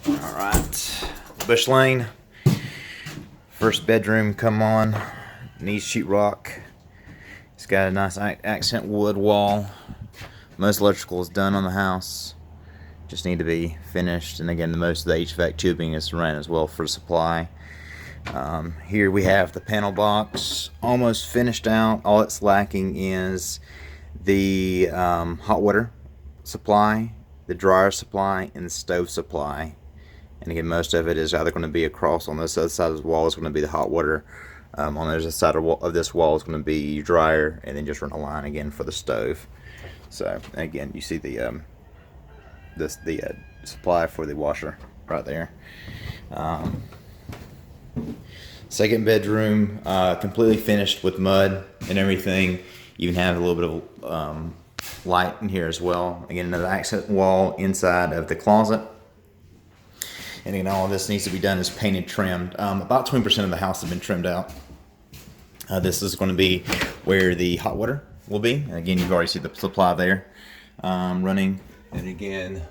Alright, Bush Lane. First bedroom come on. Needs sheetrock. It's got a nice accent wood wall. Most electrical is done on the house. Just need to be finished. And again, most of the HVAC tubing is ran as well for supply. Here we have the panel box almost finished out. All it's lacking is the hot water supply, the dryer supply, and the stove supply. And again, most of it is either going to be across on this other side of the wall is going to be the hot water. On the other side of this wall is going to be dryer, and then just run a line again for the stove. So again, you see the supply for the washer right there. Second bedroom, completely finished with mud and everything. You even have a little bit of light in here as well. Again, another accent wall inside of the closet. And again, all of this needs to be done is painted, trimmed. About 20% of the house has been trimmed out. This is going to be where the hot water will be. And again, you've already seen the supply there running. And again,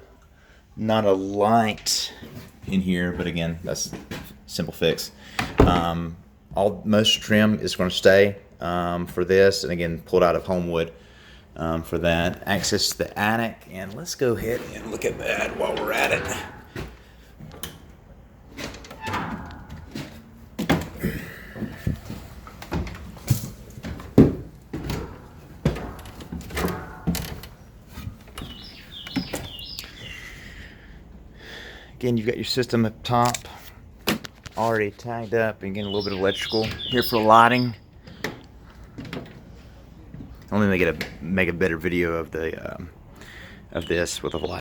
not a light in here, but again, that's simple fix. Most trim is going to stay for this, and again, pulled out of Homewood for that. Access to the attic, and let's go ahead and look at that while we're at it. Again, you've got your system up top already tagged up, and getting a little bit of electrical here for lighting. I'm gonna make a better video of the of this with a light.